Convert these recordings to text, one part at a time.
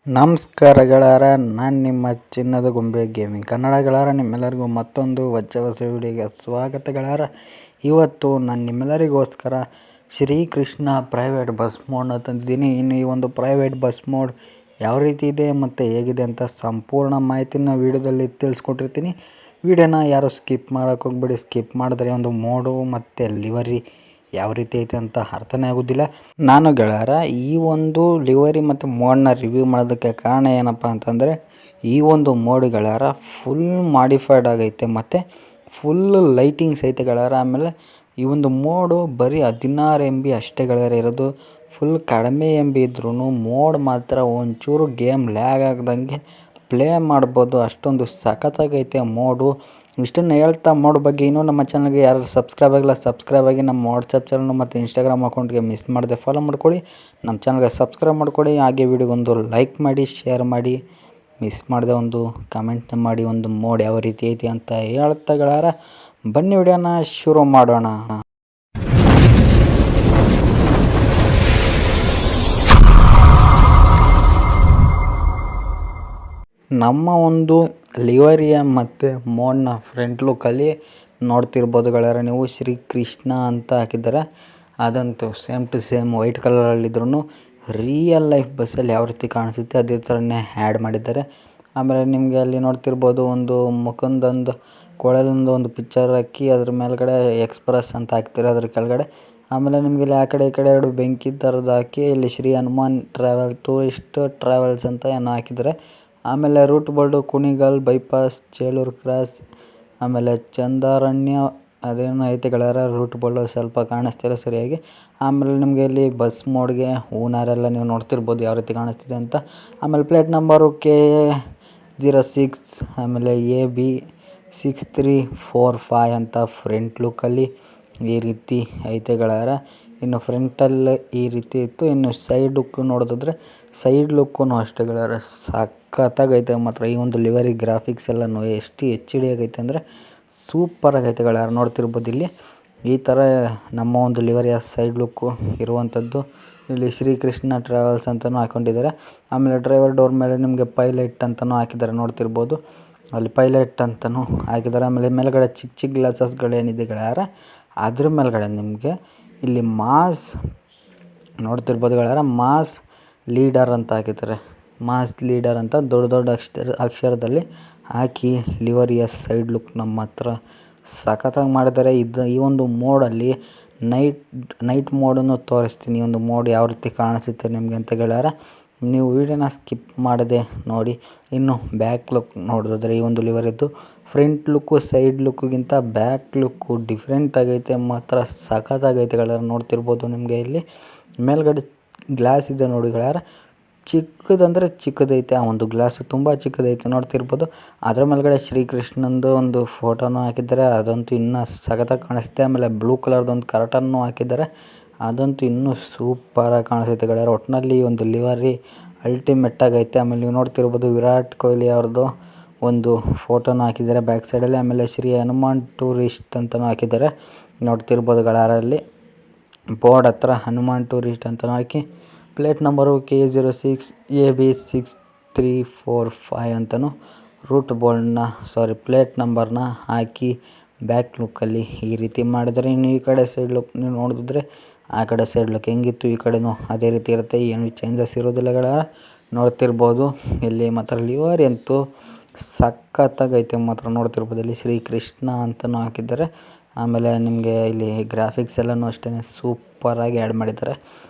ನಮಸ್ಕಾರ ಗೆಳೆಯರ, ನಾನು ನಿಮ್ಮ ಚಿನ್ನದ ಗೊಂಬೆ ಗೇಮಿಂಗ್ ಕನ್ನಡ ಗೆಳೆಯರ. ನಿಮ್ಮೆಲ್ಲರಿಗೂ ಮತ್ತೊಂದು ಹೊಸ ವಿಡಿಯೋಗೆ ಸ್ವಾಗತ ಗೆಳೆಯರ. ಇವತ್ತು ನಾನು ನಿಮ್ಮೆಲ್ಲರಿಗೋಸ್ಕರ ಶ್ರೀಕೃಷ್ಣ ಪ್ರೈವೇಟ್ ಬಸ್ ಮೋಡ್ನ ತಂದಿದ್ದೀನಿ. ಇನ್ನು ಈ ಒಂದು ಪ್ರೈವೇಟ್ ಬಸ್ ಮೋಡ್ ಯಾವ ರೀತಿ ಇದೆ ಮತ್ತು ಹೇಗಿದೆ ಅಂತ ಸಂಪೂರ್ಣ ಮಾಹಿತಿನ ವಿಡಿಯೋದಲ್ಲಿ ತಿಳಿಸ್ಕೊಟ್ಟಿರ್ತೀನಿ. ವಿಡಿಯೋನ ಯಾರು ಸ್ಕಿಪ್ ಮಾಡೋಕ್ಕೆ ಹೋಗ್ಬೇಡಿ. ಸ್ಕಿಪ್ ಮಾಡಿದ್ರೆ ಒಂದು ಮೋಡು ಮತ್ತು ಲಿವರಿ ಯಾವ ರೀತಿ ಐತೆ ಅಂತ ಅರ್ಥನೇ ಆಗೋದಿಲ್ಲ. ನಾನು ಗೆಳೆಯರ ಈ ಒಂದು ಲಿವರಿ ಮತ್ತು ಮೋಡ್ನ ರಿವ್ಯೂ ಮಾಡೋದಕ್ಕೆ ಕಾರಣ ಏನಪ್ಪ ಅಂತಂದರೆ, ಈ ಒಂದು ಮೋಡ್ ಗೆಳೆಯರ ಫುಲ್ ಮಾಡಿಫೈಡ್ ಆಗೈತೆ ಮತ್ತು ಫುಲ್ ಲೈಟಿಂಗ್ಸ್ ಐತೆ ಗೆಳೆಯರ. ಆಮೇಲೆ ಈ ಒಂದು ಮೋಡು ಬರೀ 16 MB ಅಷ್ಟೇ ಗೆಳೆಯರ ಇರೋದು. ಫುಲ್ ಕಡಿಮೆ MB ಇದ್ರೂ ಮೋಡ್ ಮಾತ್ರ ಒಂಚೂರು ಗೇಮ್ ಲ್ಯಾಗ್ ಆಗ್ದಂಗೆ ಪ್ಲೇ ಮಾಡ್ಬೋದು. ಅಷ್ಟೊಂದು ಸಖತ್ತಾಗೈತೆ ಮೋಡು. ಇಷ್ಟನ್ನು ಹೇಳ್ತಾ ಮೋಡ್ ಬಗ್ಗೆ ಇನ್ನೂ ನಮ್ಮ ಚಾನಲ್ಗೆ ಯಾರು ಸಬ್ಸ್ಕ್ರೈಬ್ ಆಗಿ ನಮ್ಮ ವಾಟ್ಸಪ್ ಚಾನಲ್ ಮತ್ತು ಇನ್ಸ್ಟಾಗ್ರಾಮ್ ಅಕೌಂಟ್ಗೆ ಮಿಸ್ ಮಾಡದೆ ಫಾಲೋ ಮಾಡ್ಕೊಳ್ಳಿ. ನಮ್ಮ ಚಾನಲ್ಗೆ ಸಬ್ಸ್ಕ್ರೈಬ್ ಮಾಡ್ಕೊಳ್ಳಿ. ಹಾಗೆ ವಿಡಿಯೋಗೊಂದು ಲೈಕ್ ಮಾಡಿ, ಶೇರ್ ಮಾಡಿ, ಮಿಸ್ ಮಾಡದೆ ಒಂದು ಕಮೆಂಟ್ನ ಮಾಡಿ ಒಂದು ಮೋಡ್ ಯಾವ ರೀತಿ ಐತಿ ಅಂತ ಹೇಳ್ತಾ ಗೆಳೆಯರ, ಬನ್ನಿ ವಿಡಿಯೋನ ಶುರು ಮಾಡೋಣ. ನಮ್ಮ ಒಂದು ಲಿವರಿಯ ಮತ್ತು ಮೋಡ್ನ ಫ್ರಂಟ್ ಲುಕ್ಕಲ್ಲಿ ನೋಡ್ತಿರ್ಬೋದು ಗೆಳೆಯರ ನೀವು, ಶ್ರೀಕೃಷ್ಣ ಅಂತ ಹಾಕಿದ್ದಾರೆ. ಅದಂತೂ ಸೇಮ್ ಟು ಸೇಮ್ ವೈಟ್ ಕಲರಲ್ಲಿದ್ರೂ ರಿಯಲ್ ಲೈಫ್ ಬಸ್ಸಲ್ಲಿ ಯಾವ ರೀತಿ ಕಾಣಿಸುತ್ತೆ ಅದೇ ಥರನೇ ಆ್ಯಡ್ ಮಾಡಿದ್ದಾರೆ. ಆಮೇಲೆ ನಿಮಗೆ ಅಲ್ಲಿ ನೋಡ್ತಿರ್ಬೋದು ಒಂದು ಮುಖಂದೊಂದು ಕೊಳಲಿಂದ ಒಂದು ಪಿಕ್ಚರ್ ಹಾಕಿ ಅದ್ರ ಮೇಲ್ಗಡೆ ಎಕ್ಸ್ಪ್ರೆಸ್ ಅಂತ ಹಾಕ್ತಾರೆ ಅದ್ರ ಕೆಳಗಡೆ. ಆಮೇಲೆ ನಿಮಗೆ ಇಲ್ಲಿ ಆ ಕಡೆ ಈ ಕಡೆ ಎರಡು ಬೆಂಕಿ ಥರದ್ದು ಹಾಕಿ ಇಲ್ಲಿ ಶ್ರೀ ಹನುಮಾನ್ ಟೂರಿಸ್ಟ್ ಟ್ರಾವೆಲ್ಸ್ ಅಂತ ಏನೋ ಹಾಕಿದ್ದಾರೆ. ಆಮೇಲೆ route board Kunigal bypass, Chelur cross, ಆಮೇಲೆ ಚಂದಾರಣ್ಯ ಅದೇನೋ ಐತೆ ಗೆಳೆಯರ. ರೂಟ್ ಬೋರ್ಡು ಸ್ವಲ್ಪ ಕಾಣಿಸ್ತಿಲ್ಲ ಸರಿಯಾಗಿ. ಆಮೇಲೆ ನಿಮಗೆ ಇಲ್ಲಿ ಬಸ್ ಮೋಡ್ಗೆ ಹೂನಾರೆಲ್ಲ ನೀವು ನೋಡ್ತಿರ್ಬೋದು ಯಾವ ರೀತಿ ಕಾಣಿಸ್ತಿದೆ ಅಂತ. ಆಮೇಲೆ ಪ್ಲೇಟ್ ನಂಬರು KA06, ಆಮೇಲೆ AB6345 ಅಂತ ಫ್ರಂಟ್ ಲುಕ್ಕಲ್ಲಿ ಈ ರೀತಿ ಐತೆ ಗೆಳೆಯರ. ಇನ್ನು ಫ್ರಂಟಲ್ಲಿ ಈ ರೀತಿ ಇತ್ತು. ಇನ್ನು ಸೈಡ್ ಲುಕ್ ನೋಡೋದಾದ್ರೆ ಸೈಡ್ ಲುಕ್ಕೂ ಅಷ್ಟೇ ಗೆಳೆಯರ, ಸಖತ್ತಾಗೈತೆ ಮಾತ್ರ. ಈ ಒಂದು ಲಿವರಿ ಗ್ರಾಫಿಕ್ಸ್ ಎಲ್ಲನೂ ಎಷ್ಟು HD ಆಗೈತೆ ಅಂದರೆ ಸೂಪರ್ ಆಗೈತೆ ಗೆಳೆಯರ. ನೋಡ್ತಿರ್ಬೋದು ಇಲ್ಲಿ ಈ ಥರ ನಮ್ಮ ಒಂದು ಲಿವರಿಯ ಸೈಡ್ ಲುಕ್ಕು ಇರುವಂಥದ್ದು. ಇಲ್ಲಿ ಶ್ರೀಕೃಷ್ಣ ಟ್ರಾವೆಲ್ಸ್ ಅಂತಲೂ ಹಾಕ್ಕೊಂಡಿದ್ದಾರೆ. ಆಮೇಲೆ ಡ್ರೈವರ್ ಡೋರ್ ಮೇಲೆ ನಿಮಗೆ ಪೈಲಟ್ ಅಂತಲೂ ಹಾಕಿದ್ದಾರೆ, ನೋಡ್ತಿರ್ಬೋದು ಅಲ್ಲಿ ಪೈಲಟ್ ಅಂತಲೂ ಹಾಕಿದ್ದಾರೆ. ಆಮೇಲೆ ಮೇಲ್ಗಡೆ ಚಿಕ್ಕ ಚಿಕ್ಕ ಗ್ಲಾಸಸ್ಗಳೇನಿದೆ ಗೆಳೆಯರ, ಅದ್ರ ಮೇಲ್ಗಡೆ ನಿಮಗೆ ಇಲ್ಲಿ ಮಾಸ್ ನೋಡ್ತಿರ್ಬೋದು ಗೆಳೆಯರ, ಮಾಸ್ ಲೀಡರ್ ಅಂತ ಹಾಕಿದ್ದಾರೆ. ಮಾಸ್ ಲೀಡರ್ ಅಂತ ದೊಡ್ಡ ದೊಡ್ಡ ಅಕ್ಷರದಲ್ಲಿ ಹಾಕಿ ಲಿವರಿಯ ಸೈಡ್ ಲುಕ್ ನಮ್ಮ ಹತ್ರ ಸಖತ್ತಾಗಿ ಮಾಡಿದ್ದಾರೆ. ಈ ಒಂದು ಮೋಡಲ್ಲಿ ನೈಟ್ ಮೋಡನ್ನು ತೋರಿಸ್ತೀನಿ. ಈ ಒಂದು ಮೋಡ್ ಯಾವ ರೀತಿ ಕಾಣಿಸುತ್ತೆ ನಿಮಗೆ ಅಂತ ಗೆಳೆಯರ, ನೀವು ವಿಡಿಯೋನ ಸ್ಕಿಪ್ ಮಾಡದೆ ನೋಡಿ. ಇನ್ನು ಬ್ಯಾಕ್ ಲುಕ್ ನೋಡೋದಾದ್ರೆ ಈ ಒಂದು ಲಿವರಿದ್ದು ಫ್ರಂಟ್ ಲುಕ್ಕು ಸೈಡ್ ಲುಕ್ಕಿಗಿಂತ ಬ್ಯಾಕ್ ಲುಕ್ಕು ಡಿಫ್ರೆಂಟ್ ಆಗೈತೆ ಮಾತ್ರ, ಸಖತ್ತಾಗೈತೆ ಗೆಳೆಯರ. ನೋಡ್ತಿರ್ಬೋದು ನಿಮಗೆ ಇಲ್ಲಿ ಮೇಲ್ಗಡೆ ಗ್ಲಾಸ್ ಇದೆ ನೋಡಿ ಗೆಳೆಯರ, ಚಿಕ್ಕದಂದರೆ ಚಿಕ್ಕದೈತೆ. ಆ ಒಂದು ಗ್ಲಾಸು ತುಂಬ ಚಿಕ್ಕದೈತೆ ನೋಡ್ತಿರ್ಬೋದು. ಅದರ ಮೇಲ್ಗಡೆ ಶ್ರೀಕೃಷ್ಣಂದು ಒಂದು ಫೋಟೋನು ಹಾಕಿದ್ದಾರೆ, ಅದಂತೂ ಇನ್ನೂ ಸಖತ್ತಾಗಿ ಕಾಣಿಸುತ್ತೆ. ಆಮೇಲೆ ಬ್ಲೂ ಕಲರ್ದೊಂದು ಕರ್ಟನ್ನು ಹಾಕಿದ್ದಾರೆ, ಅದಂತೂ ಇನ್ನೂ ಸೂಪರಾಗಿ ಕಾಣಿಸುತ್ತೆ ಗೆಳೆಯರ. ಒಟ್ಟಿನಲ್ಲಿ ಈ ಒಂದು ಲಿವರಿ ಅಲ್ಟಿಮೇಟ್ ಆಗೈತೆ. ಆಮೇಲೆ ನೀವು ನೋಡ್ತಿರ್ಬೋದು ವಿರಾಟ್ ಕೊಹ್ಲಿ ಅವ್ರದ್ದು ಒಂದು ಫೋಟೋನ ಹಾಕಿದ್ದಾರೆ ಬ್ಯಾಕ್ ಸೈಡಲ್ಲಿ. ಆಮೇಲೆ ಶ್ರೀ ಹನುಮಾನ್ ಟೂರಿಸ್ಟ್ ಅಂತಲೂ ಹಾಕಿದ್ದಾರೆ, ನೋಡ್ತಿರ್ಬೋದು ಗೆಳೆಯರಲ್ಲಿ ಬೋರ್ಡ್ ಹತ್ರ ಹನುಮಾನ್ ಟೂರಿಸ್ಟ್ ಅಂತಲೂ ಹಾಕಿ ಪ್ಲೇಟ್ ನಂಬರು KA06 AB6345 ಅಂತಲೂ ಪ್ಲೇಟ್ ನಂಬರ್ನ ಹಾಕಿ ಬ್ಯಾಕ್ ಲುಕ್ಕಲ್ಲಿ ಈ ರೀತಿ ಮಾಡಿದರೆ. ಇನ್ನು ಈ ಕಡೆ ಸೈಡ್ ಲುಕ್ ನೀವು ನೋಡಿದ್ರೆ ಆ ಕಡೆ ಸೈಡ್ ಲುಕ್ ಹೆಂಗಿತ್ತು ಈ ಕಡೆನೂ ಅದೇ ರೀತಿ ಇರುತ್ತೆ, ಏನು ಚೇಂಜಸ್ ಇರೋದಿಲ್ಲ ಗೆಳೆಯರ. ನೋಡ್ತಿರ್ಬೋದು ಇಲ್ಲಿ ಮಾತ್ರ ಲಿವರಿ ಅಂತೂ ಸಖತ್ತಾಗೈತೆ ಮಾತ್ರ. ನೋಡ್ತಿರ್ಬೋದು ಇಲ್ಲಿ ಶ್ರೀಕೃಷ್ಣ ಅಂತಲೂ ಹಾಕಿದ್ದಾರೆ. ಆಮೇಲೆ ನಿಮಗೆ ಇಲ್ಲಿ ಗ್ರಾಫಿಕ್ಸ್ ಎಲ್ಲನೂ ಅಷ್ಟೇ ಸೂಪರಾಗಿ ಆ್ಯಡ್ ಮಾಡಿದ್ದಾರೆ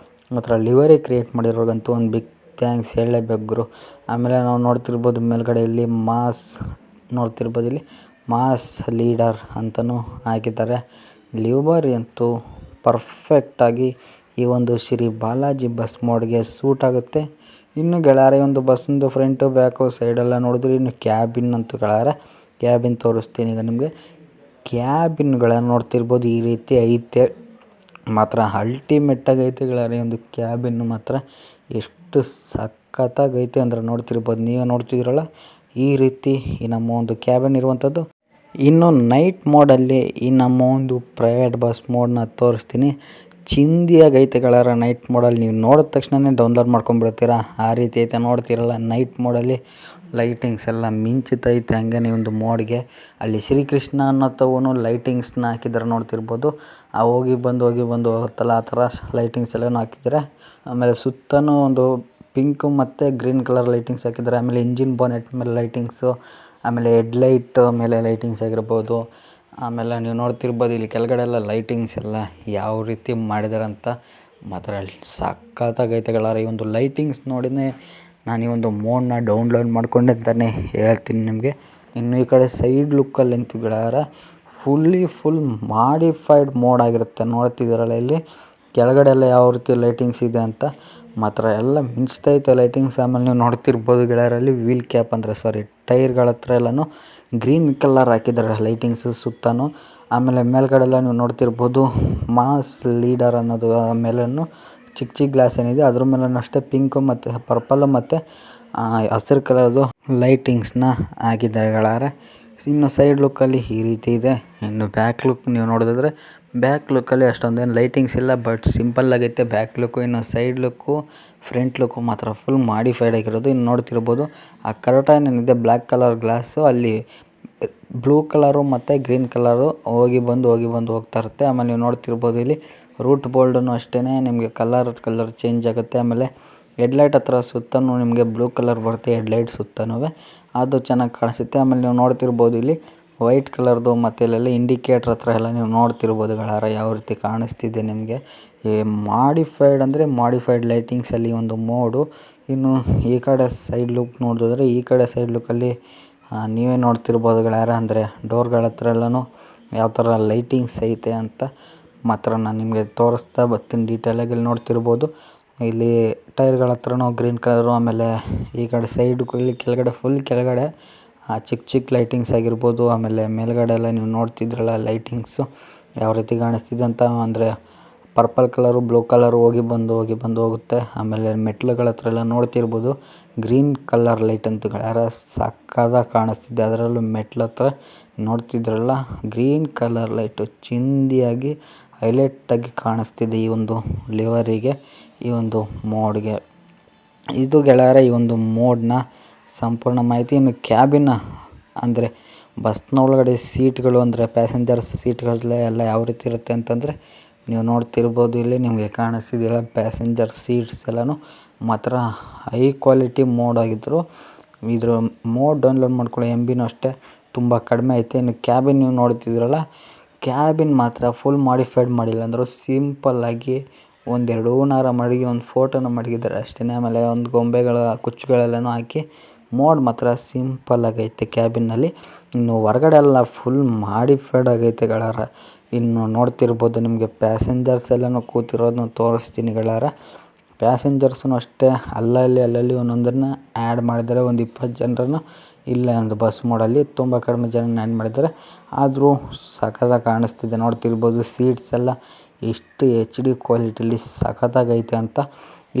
ಮಾತ್ರ. ಲಿವರಿ ಕ್ರಿಯೇಟ್ ಮಾಡಿರೋರ್ಗಂತೂ ಒಂದು ಬಿಗ್ ಥ್ಯಾಂಕ್ಸ್ ಹೇಳಲೇಬೇಕು ಗುರು. ಆಮೇಲೆ ನಾವು ನೋಡ್ತಿರ್ಬೋದು ಮೇಲ್ಗಡೆ ಇಲ್ಲಿ ನೋಡ್ತಿರ್ಬೋದು ಇಲ್ಲಿ ಮಾಸ್ ಲೀಡರ್ ಅಂತಲೂ ಹಾಕಿದ್ದಾರೆ. ಲಿವರಿ ಅಂತೂ ಪರ್ಫೆಕ್ಟಾಗಿ ಈ ಒಂದು ಶ್ರೀ ಬಾಲಾಜಿ ಬಸ್ ಮೋಡ್ಗೆ ಸೂಟ್ ಆಗುತ್ತೆ. ಇನ್ನು ಗೆಳೆಯರ ಒಂದು ಬಸ್ಸಿಂದು ಫ್ರಂಟು ಬ್ಯಾಕು ಸೈಡೆಲ್ಲ ನೋಡಿದ್ರೆ ಇನ್ನು ಕ್ಯಾಬಿನ್ ಅಂತೂ ಗೆಳೆಯರ, ಕ್ಯಾಬಿನ್ ತೋರಿಸ್ತೀನಿ ಈಗ ನಿಮಗೆ. ಕ್ಯಾಬಿನ್ಗಳನ್ನು ನೋಡ್ತಿರ್ಬೋದು ಈ ರೀತಿ ಐತೆ ಮಾತ್ರ, ಅಲ್ಟಿಮೇಟಾಗೈತೆ ಗೆಳೆಯರ. ಒಂದು ಕ್ಯಾಬಿನ್ನು ಮಾತ್ರ ಎಷ್ಟು ಸಖತ್ತಾಗೈತೆ ಅಂದರೆ ನೋಡ್ತಿರ್ಬೋದು, ನೀವೇ ನೋಡ್ತಿದ್ದೀರಲ್ಲ ಈ ರೀತಿ ಈ ನಮ್ಮ ಒಂದು ಕ್ಯಾಬಿನ್ ಇರುವಂಥದ್ದು. ಇನ್ನು ನೈಟ್ ಮೋಡಲ್ಲಿ ಈ ನಮ್ಮ ಒಂದು ಪ್ರೈವೇಟ್ ಬಸ್ ಮೋಡ್ನ ತೋರಿಸ್ತೀನಿ. ಚಿಂದಿಯಾಗಿ ಐತೆ ಗೆಳೆಯರ. ನೈಟ್ ಮೋಡಲ್ಲಿ ನೀವು ನೋಡಿದ ತಕ್ಷಣವೇ ಡೌನ್ಲೋಡ್ ಮಾಡ್ಕೊಂಡ್ಬಿಡ್ತೀರಾ, ಆ ರೀತಿ ಐತೆ. ನೋಡ್ತಿರಲ್ಲ ನೈಟ್ ಮೋಡಲ್ಲಿ ಲೈಟಿಂಗ್ಸ್ ಎಲ್ಲ ಮಿಂಚುತ್ತೈತೆ ಹಂಗೆ ಒಂದು ಮೋಡ್ಗೆ. ಅಲ್ಲಿ ಶ್ರೀಕೃಷ್ಣ ಅನ್ನೋತವನು ಲೈಟಿಂಗ್ಸ್ನ ಹಾಕಿದ್ದಾರೆ ನೋಡ್ತಿರ್ಬೋದು. ಆ ಹೋಗಿ ಬಂದು ಹೋಗುತ್ತಲ್ಲ ಆ ಥರ ಲೈಟಿಂಗ್ಸ್ ಎಲ್ಲನೂ ಹಾಕಿದ್ದಾರೆ. ಆಮೇಲೆ ಸುತ್ತಲೂ ಒಂದು ಪಿಂಕು ಮತ್ತು ಗ್ರೀನ್ ಕಲರ್ ಲೈಟಿಂಗ್ಸ್ ಹಾಕಿದ್ದಾರೆ. ಆಮೇಲೆ ಇಂಜಿನ್ ಬೋನೆಟ್ ಮೇಲೆ ಲೈಟಿಂಗ್ಸು, ಆಮೇಲೆ ಹೆಡ್ಲೈಟ್ ಮೇಲೆ ಲೈಟಿಂಗ್ಸ್ ಆಗಿರ್ಬೋದು. ಆಮೇಲೆ ನೀವು ನೋಡ್ತಿರ್ಬೋದು ಇಲ್ಲಿ ಕೆಳಗಡೆ ಎಲ್ಲ ಲೈಟಿಂಗ್ಸ್ ಎಲ್ಲ ಯಾವ ರೀತಿ ಮಾಡಿದ್ದಾರೆ ಅಂತ ಮಾತ್ರ ಸಖತ್ತಾಗೈತೆ ಗೆಳೆಯರ. ಈ ಒಂದು ಲೈಟಿಂಗ್ಸ್ ನೋಡಿನೇ ನಾನು ಈ ಒಂದು ಮೋಡ್ನ ಡೌನ್ಲೋಡ್ ಮಾಡ್ಕೊಂಡೆ ಅಂತಲೇ ಹೇಳ್ತೀನಿ ನಿಮಗೆ. ಇನ್ನು ಈ ಕಡೆ ಸೈಡ್ ಲುಕ್ಕಲ್ಲಂತೂ ಗೆಳೆಯರ ಫುಲ್ ಮಾಡಿಫೈಡ್ ಮೋಡ್ ಆಗಿರುತ್ತೆ. ನೋಡ್ತಿದ್ದೀರಲ್ಲ ಇಲ್ಲಿ ಕೆಳಗಡೆ ಎಲ್ಲ ಯಾವ ರೀತಿ ಲೈಟಿಂಗ್ಸ್ ಇದೆ ಅಂತ ಮಾತ್ರ ಎಲ್ಲ ಮಿಂಚ್ತೈತೆ ಲೈಟಿಂಗ್ಸ್. ಆಮೇಲೆ ನೀವು ನೋಡ್ತಿರ್ಬೋದು ಗೆಳೆಯರಲ್ಲಿ ವೀಲ್ ಕ್ಯಾಪ್ ಅಂದರೆ ಟೈರ್ಗಳ ಹತ್ರ ಎಲ್ಲನೂ ಗ್ರೀನ್ ಕಲರ್ ಹಾಕಿದ್ದಾರೆ ಲೈಟಿಂಗ್ಸು ಸುತ್ತಲೂ. ಆಮೇಲೆ ಮೇಲ್ಗಡೆ ಎಲ್ಲ ನೀವು ನೋಡ್ತಿರ್ಬೋದು ಮಾಸ್ ಲೀಡರ್ ಅನ್ನೋದು ಮೇಲೂ ಚಿಕ್ಕ ಗ್ಲಾಸ್ ಏನಿದೆ ಅದ್ರ ಮೇಲೂ ಅಷ್ಟೇ ಪಿಂಕು ಮತ್ತು ಪರ್ಪಲ್ಲು ಮತ್ತು ಹಸಿರು ಕಲರ್ದು ಲೈಟಿಂಗ್ಸ್ನ ಹಾಕಿದ್ದಾರೆ ಗೆಳೆಯರ. ಇನ್ನು ಸೈಡ್ ಲುಕ್ಕಲ್ಲಿ ಈ ರೀತಿ ಇದೆ. ಇನ್ನು ಬ್ಯಾಕ್ ಲುಕ್ ನೀವು ನೋಡಿದ್ರೆ ಬ್ಯಾಕ್ ಲುಕ್ಕಲ್ಲಿ ಅಷ್ಟೊಂದೇನು ಲೈಟಿಂಗ್ಸ್ ಇಲ್ಲ, ಬಟ್ ಸಿಂಪಲ್ ಆಗೈತೆ ಬ್ಯಾಕ್ ಲುಕ್ಕು. ಇನ್ನು ಸೈಡ್ ಲುಕ್ಕು ಫ್ರಂಟ್ ಲುಕ್ಕು ಮಾತ್ರ ಫುಲ್ ಮಾಡಿಫೈಡ್ ಆಗಿರೋದು. ಇನ್ನು ನೋಡ್ತಿರ್ಬೋದು ಆ ಕರ್ಟನ್ ಏನಿದೆ ಬ್ಲ್ಯಾಕ್ ಕಲರ್ ಗ್ಲಾಸು, ಅಲ್ಲಿ ಬ್ಲೂ ಕಲರು ಮತ್ತು ಗ್ರೀನ್ ಕಲರು ಹೋಗಿ ಬಂದು ಹೋಗ್ತಾ ಇರುತ್ತೆ. ಆಮೇಲೆ ನೀವು ನೋಡ್ತಿರ್ಬೋದು ಇಲ್ಲಿ ರೂಟ್ ಬೋಲ್ಡೂ ಅಷ್ಟೇ ನಿಮಗೆ ಕಲರ್ ಚೇಂಜ್ ಆಗುತ್ತೆ. ಆಮೇಲೆ ಹೆಡ್ಲೈಟ್ ಹತ್ರ ಸುತ್ತಲೂ ನಿಮಗೆ ಬ್ಲೂ ಕಲರ್ ಬರುತ್ತೆ ಹೆಡ್ಲೈಟ್ ಸುತ್ತಲೂ, ಅದು ಚೆನ್ನಾಗಿ ಕಾಣಿಸುತ್ತೆ. ಆಮೇಲೆ ನೀವು ನೋಡ್ತಿರ್ಬೋದು ಇಲ್ಲಿ ವೈಟ್ ಕಲರ್ದು ಮತ್ತು ಇಲ್ಲೆಲ್ಲ ಇಂಡಿಕೇಟ್ರ್ ಹತ್ರ ಎಲ್ಲ ನೀವು ನೋಡ್ತಿರ್ಬೋದು ಗೆಳೆಯರ ಯಾವ ರೀತಿ ಕಾಣಿಸ್ತಿದೆ ನಿಮಗೆ. ಈ ಮಾಡಿಫೈಡ್ ಲೈಟಿಂಗ್ಸಲ್ಲಿ ಒಂದು ಮೋಡು. ಇನ್ನು ಈ ಕಡೆ ಸೈಡ್ ಲುಕ್ ನೋಡಿದ್ರೆ ಈ ಕಡೆ ಸೈಡ್ ಲುಕ್ಕಲ್ಲಿ ನೀವೇ ನೋಡ್ತಿರ್ಬೋದು ಗೆಳೆಯರ, ಅಂದರೆ ಡೋರ್ಗಳ ಹತ್ರ ಎಲ್ಲನೂ ಯಾವ ಥರ ಲೈಟಿಂಗ್ಸ್ ಐತೆ ಅಂತ ಮಾತ್ರ ನಾನು ನಿಮಗೆ ತೋರಿಸ್ತಾ ಬರ್ತೀನಿ ಡೀಟೇಲಾಗಿ. ಇಲ್ಲಿ ನೋಡ್ತಿರ್ಬೋದು ಇಲ್ಲಿ ಟೈರ್ಗಳ ಹತ್ರನೂ ಗ್ರೀನ್ ಕಲರು, ಆಮೇಲೆ ಈ ಕಡೆ ಸೈಡು ಇಲ್ಲಿ ಕೆಳಗಡೆ ಚಿಕ್ಕ ಲೈಟಿಂಗ್ಸ್ ಆಗಿರ್ಬೋದು. ಆಮೇಲೆ ಮೇಲ್ಗಡೆ ಎಲ್ಲ ನೀವು ನೋಡ್ತಿದ್ರಲ್ಲ ಲೈಟಿಂಗ್ಸು ಯಾವ ರೀತಿ ಕಾಣಿಸ್ತಿದೆ ಅಂತ, ಅಂದರೆ ಪರ್ಪಲ್ ಕಲರು ಬ್ಲೂ ಕಲರು ಹೋಗಿ ಬಂದು ಹೋಗುತ್ತೆ. ಆಮೇಲೆ ಮೆಟ್ಲುಗಳ ಹತ್ರ ಎಲ್ಲ ನೋಡ್ತಿರ್ಬೋದು ಗ್ರೀನ್ ಕಲರ್ ಲೈಟ್ ಅಂತೂ ಗೆಳೆಯರ ಸಕ್ಕತ್ತಾಗಿ ಕಾಣಿಸ್ತಿದೆ. ಅದರಲ್ಲೂ ಮೆಟ್ಲ ಹತ್ರ ನೋಡ್ತಿದ್ರಲ್ಲ ಗ್ರೀನ್ ಕಲರ್ ಲೈಟು ಚಿಂದಿಯಾಗಿ ಹೈಲೈಟಾಗಿ ಕಾಣಿಸ್ತಿದೆ ಈ ಒಂದು ಲಿವರಿಗೆ, ಈ ಒಂದು ಮೋಡ್ಗೆ. ಇದು ಗೆಳೆಯರ ಈ ಒಂದು ಮೋಡ್ನ ಸಂಪೂರ್ಣ ಮಾಹಿತಿ. ಇನ್ನು ಕ್ಯಾಬಿನ ಅಂದರೆ ಬಸ್ನ ಒಳಗಡೆ ಸೀಟ್ಗಳು ಅಂದರೆ ಪ್ಯಾಸೆಂಜರ್ಸ್ ಸೀಟ್ಗಳೆಲ್ಲ ಯಾವ ರೀತಿ ಇರುತ್ತೆ ಅಂತಂದರೆ ನೀವು ನೋಡ್ತಿರ್ಬೋದು ಇಲ್ಲಿ ನಿಮಗೆ ಕಾಣಿಸ್ತಿದೆಯಲ್ಲ ಪ್ಯಾಸೆಂಜರ್ ಸೀಟ್ಸ್ ಎಲ್ಲನೂ ಮಾತ್ರ ಹೈ ಕ್ವಾಲಿಟಿ ಮೋಡ್ ಆಗಿದ್ದರು. ಇದ್ರ ಮೋಡ್ ಡೌನ್ಲೋಡ್ ಮಾಡ್ಕೊಳ್ಳೋ MBನೂ ಅಷ್ಟೇ ತುಂಬ ಕಡಿಮೆ ಐತೆ. ಇನ್ನು ಕ್ಯಾಬಿನ್ ನೀವು ನೋಡ್ತಿದ್ರಲ್ಲ ಕ್ಯಾಬಿನ್ ಮಾತ್ರ ಫುಲ್ ಮಾಡಿಫೈಡ್ ಮಾಡಿಲ್ಲ ಅಂದರು, ಸಿಂಪಲ್ಲಾಗಿ ಒಂದೆರಡು ಹೂನಾರ ಮಡಗಿ ಒಂದು ಫೋಟೋನ ಮಡಗಿದ್ದಾರೆ ಅಷ್ಟೇ. ಆಮೇಲೆ ಒಂದು ಗೊಂಬೆಗಳ ಕುಚ್ಚುಗಳೆಲ್ಲನೂ ಹಾಕಿ ಮೋಡ್ ಮಾತ್ರ ಸಿಂಪಲ್ ಆಗೈತೆ ಕ್ಯಾಬಿನಲ್ಲಿ. ಇನ್ನು ಹೊರಗಡೆ ಎಲ್ಲ ಫುಲ್ ಮಾಡಿಫೈಡ್ ಆಗೈತೆ ಗೆಳೆಯರ. ಇನ್ನು ನೋಡ್ತಿರ್ಬೋದು ನಿಮಗೆ ಪ್ಯಾಸೆಂಜರ್ಸ್ ಎಲ್ಲನೂ ಕೂತಿರೋದನ್ನ ತೋರಿಸ್ತೀನಿ ಗೆಳೆಯರ. ಪ್ಯಾಸೆಂಜರ್ಸೂ ಅಷ್ಟೇ ಅಲ್ಲಲ್ಲಿ ಒಂದೊಂದನ್ನು ಆ್ಯಡ್ ಮಾಡಿದ್ದಾರೆ. ಒಂದು 20 ಜನರನ್ನು ಇಲ್ಲೇ ಒಂದು ಬಸ್ ಮೋಡಲ್ಲಿ ತುಂಬ ಕಡಿಮೆ ಜನ ಆ್ಯಡ್ ಮಾಡಿದ್ದಾರೆ, ಆದರೂ ಸಖತ್ತಾಗಿ ಕಾಣಿಸ್ತಿದೆ. ನೋಡ್ತಿರ್ಬೋದು ಸೀಟ್ಸ್ ಎಲ್ಲ ಎಷ್ಟು HD ಕ್ವಾಲಿಟಿಲಿ ಸಖತ್ತಾಗೈತೆ ಅಂತ.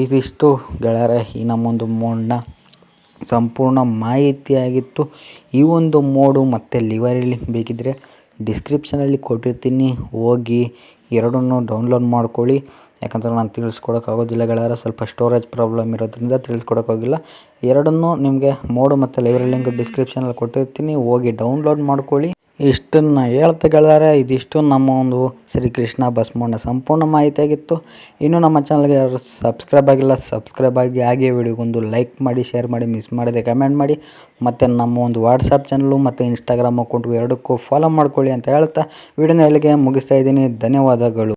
ಇದಿಷ್ಟು ಗೆಳೆಯರೆ ಈ ನಮ್ಮೊಂದು ಮೋಡ್ನ ಸಂಪೂರ್ಣ ಮಾಹಿತಿಯಾಗಿತ್ತು. ಈ ಒಂದು ಮೋಡು ಮತ್ತು ಲಿವರಲ್ಲಿ ಬೇಕಿದ್ದರೆ ಡಿಸ್ಕ್ರಿಪ್ಷನಲ್ಲಿ ಕೊಟ್ಟಿರ್ತೀನಿ, ಹೋಗಿ ಎರಡನ್ನೂ ಡೌನ್ಲೋಡ್ ಮಾಡ್ಕೊಳ್ಳಿ. ಯಾಕಂದರೆ ನಾನು ತಿಳಿಸ್ಕೊಡೋಕ್ಕಾಗೋದಿಲ್ಲ ಗೆಳೆಯರ, ಸ್ವಲ್ಪ ಸ್ಟೋರೇಜ್ ಪ್ರಾಬ್ಲಮ್ ಇರೋದ್ರಿಂದ ತಿಳಿಸ್ಕೊಡೋಕ್ಕಾಗಿಲ್ಲ. ಎರಡನ್ನೂ ನಿಮಗೆ ಮೋಡು ಮತ್ತು ಲೈವ್ರ ಲಿಂಕ್ ಡಿಸ್ಕ್ರಿಪ್ಷನಲ್ಲಿ ಕೊಟ್ಟಿರ್ತೀನಿ, ಹೋಗಿ ಡೌನ್ಲೋಡ್ ಮಾಡ್ಕೊಳ್ಳಿ. ಇಷ್ಟನ್ನು ಹೇಳ್ತಾ ಗೆಳೆಯರೆ ಇದಿಷ್ಟು ನಮ್ಮ ಒಂದು ಶ್ರೀಕೃಷ್ಣ ಬಸ್ ಮೋಡ್ನ ಸಂಪೂರ್ಣ ಮಾಹಿತಿಯಾಗಿತ್ತು. ಇನ್ನೂ ನಮ್ಮ ಚಾನಲ್ಗೆ ಯಾರು ಸಬ್ಸ್ಕ್ರೈಬ್ ಆಗಿಲ್ಲ ಸಬ್ಸ್ಕ್ರೈಬ್ ಆಗಿ, ಹಾಗೆ ವಿಡಿಯೋಗೊಂದು ಲೈಕ್ ಮಾಡಿ, ಶೇರ್ ಮಾಡಿ, ಮಿಸ್ ಮಾಡಿದೆ ಕಮೆಂಟ್ ಮಾಡಿ, ಮತ್ತು ನಮ್ಮ ಒಂದು ವಾಟ್ಸಪ್ ಚಾನಲು ಮತ್ತು ಇನ್ಸ್ಟಾಗ್ರಾಮ್ ಅಕೌಂಟ್ಗೂ ಎರಡಕ್ಕೂ ಫಾಲೋ ಮಾಡ್ಕೊಳ್ಳಿ ಅಂತ ಹೇಳ್ತಾ ವಿಡಿಯೋನ ಇಲ್ಲಿಗೆ ಮುಗಿಸ್ತಾ ಇದ್ದೀನಿ. ಧನ್ಯವಾದಗಳು.